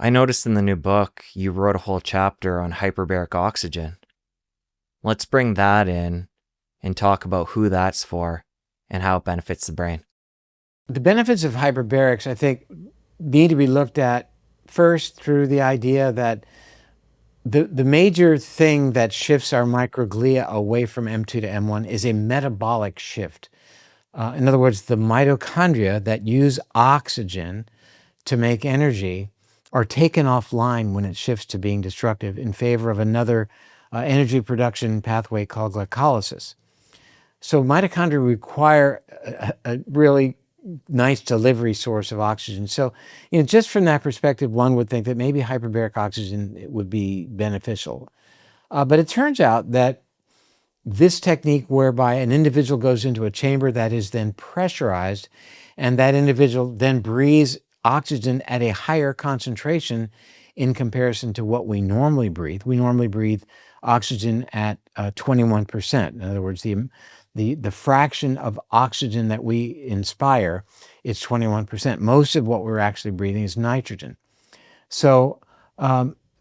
I noticed in the new book you wrote a whole chapter on hyperbaric oxygen. Let's bring that in and talk about who that's for and how it benefits the brain. The benefits of hyperbarics, I think, need to be looked at first through the idea that the major thing that shifts our microglia away from M2 to M1 is a metabolic shift. In other words, the mitochondria that use oxygen to make energy are taken offline when it shifts to being destructive in favor of another energy production pathway called glycolysis. So mitochondria require a really nice delivery source of oxygen. So, just from that perspective, one would think that maybe hyperbaric oxygen would be beneficial. But it turns out that this technique whereby an individual goes into a chamber that is then pressurized, and that individual then breathes oxygen at a higher concentration in comparison to what we normally breathe. We normally breathe oxygen at 21%. In other words, the fraction of oxygen that we inspire is 21%. Most of what we're actually breathing is nitrogen. So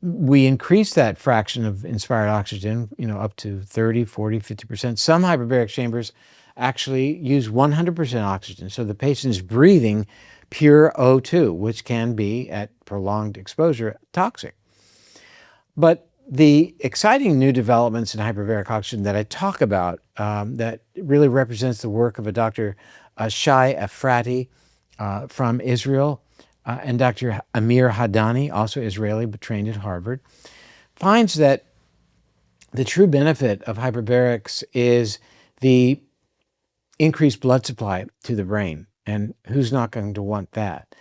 we increase that fraction of inspired oxygen, up to 30, 40, 50%. Some hyperbaric chambers actually use 100% oxygen. So the patient is breathing pure O2, which can be, at prolonged exposure, toxic. But the exciting new developments in hyperbaric oxygen that I talk about that really represents the work of a Dr. Shai Efrati from Israel and Dr. Amir Hadani, also Israeli but trained at Harvard, finds that the true benefit of hyperbarics is the increased blood supply to the brain. And who's not going to want that?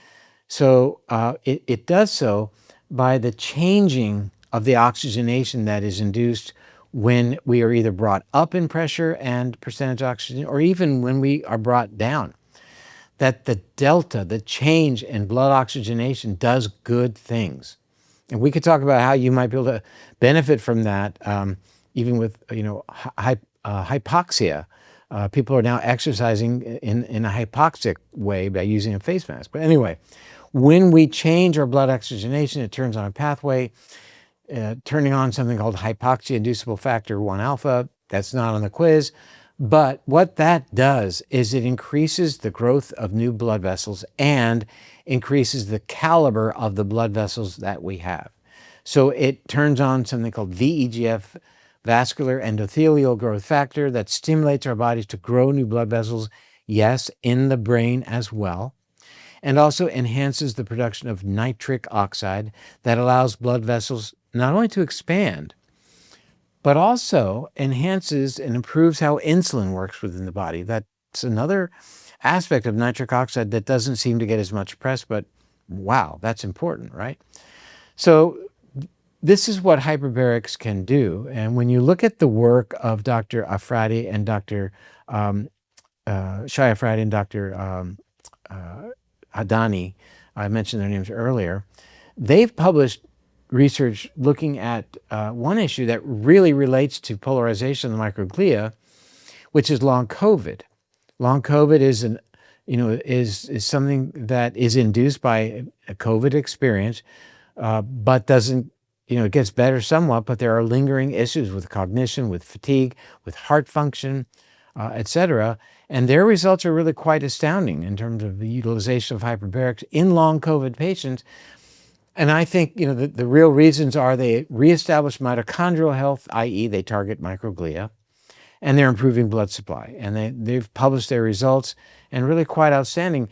So it does so by the changing of the oxygenation that is induced when we are either brought up in pressure and percentage oxygen, or even when we are brought down. That the delta, the change in blood oxygenation, does good things. And we could talk about how you might be able to benefit from that, even with hypoxia. People are now exercising in a hypoxic way by using a face mask. But anyway, when we change our blood oxygenation, it turns on a pathway, turning on something called hypoxia-inducible factor 1 alpha. That's not on the quiz. But what that does is it increases the growth of new blood vessels and increases the caliber of the blood vessels that we have. So it turns on something called VEGF, vascular endothelial growth factor, that stimulates our bodies to grow new blood vessels, yes, in the brain as well, and also enhances the production of nitric oxide that allows blood vessels not only to expand, but also enhances and improves how insulin works within the body. That's another aspect of nitric oxide that doesn't seem to get as much press, but wow, that's important, right? So this is what hyperbarics can do. And when you look at the work of Dr. Efrati and Dr. Shai Efrati and Dr. Hadani, I mentioned their names earlier, they've published research looking at one issue that really relates to polarization of the microglia, which is long COVID. Long COVID is something that is induced by a COVID experience, but doesn't, it gets better somewhat, but there are lingering issues with cognition, with fatigue, with heart function, etc. And their results are really quite astounding in terms of the utilization of hyperbarics in long COVID patients. And I think, the real reasons are they reestablish mitochondrial health, i.e. they target microglia, and they're improving blood supply. And they've published their results, and really quite outstanding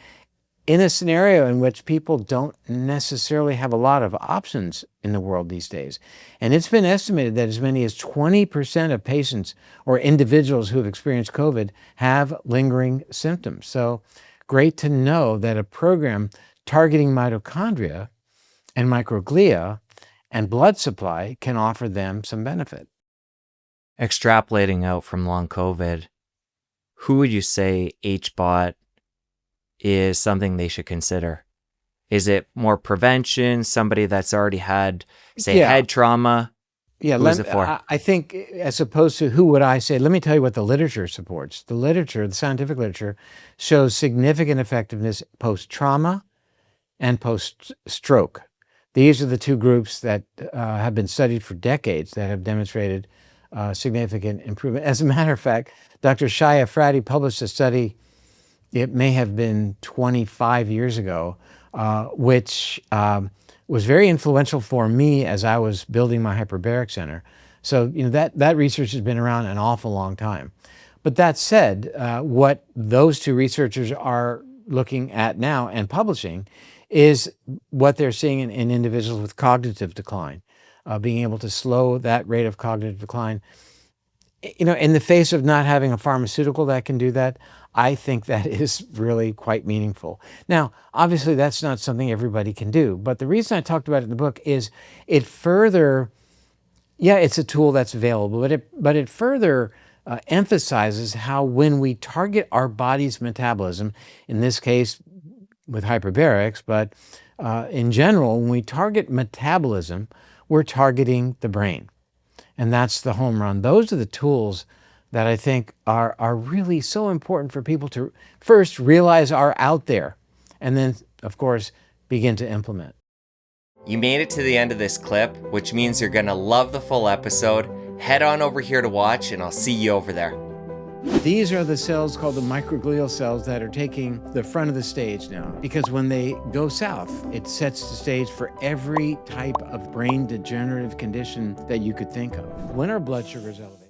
in a scenario in which people don't necessarily have a lot of options in the world these days. And it's been estimated that as many as 20% of patients or individuals who have experienced COVID have lingering symptoms. So great to know that a program targeting mitochondria and microglia and blood supply can offer them some benefit. Extrapolating out from long COVID, who would you say HBOT is something they should consider? Is it more prevention, somebody that's already had, say, head trauma? Yeah, who is it for? I think, as opposed to who would I say, let me tell you what the literature supports. The literature, the scientific literature, shows significant effectiveness post-trauma and post-stroke. These are the two groups that have been studied for decades that have demonstrated significant improvement. As a matter of fact, Dr. Shaya Frati published a study, it may have been 25 years ago, which was very influential for me as I was building my hyperbaric center. So that research has been around an awful long time. But that said, what those two researchers are looking at now and publishing is what they're seeing in individuals with cognitive decline, being able to slow that rate of cognitive decline. In the face of not having a pharmaceutical that can do that, I think that is really quite meaningful. Now, obviously, that's not something everybody can do. But the reason I talked about it in the book is it further, it's a tool that's available, but it further emphasizes how when we target our body's metabolism, in this case with hyperbarics, but in general, when we target metabolism, we're targeting the brain. And that's the home run. Those are the tools that I think are really so important for people to first realize are out there, and then, of course, begin to implement. You made it to the end of this clip, which means you're going to love the full episode. Head on over here to watch, and I'll see you over there. These are the cells called the microglial cells that are taking the front of the stage now, because when they go south, it sets the stage for every type of brain degenerative condition that you could think of. When our blood sugar is elevated,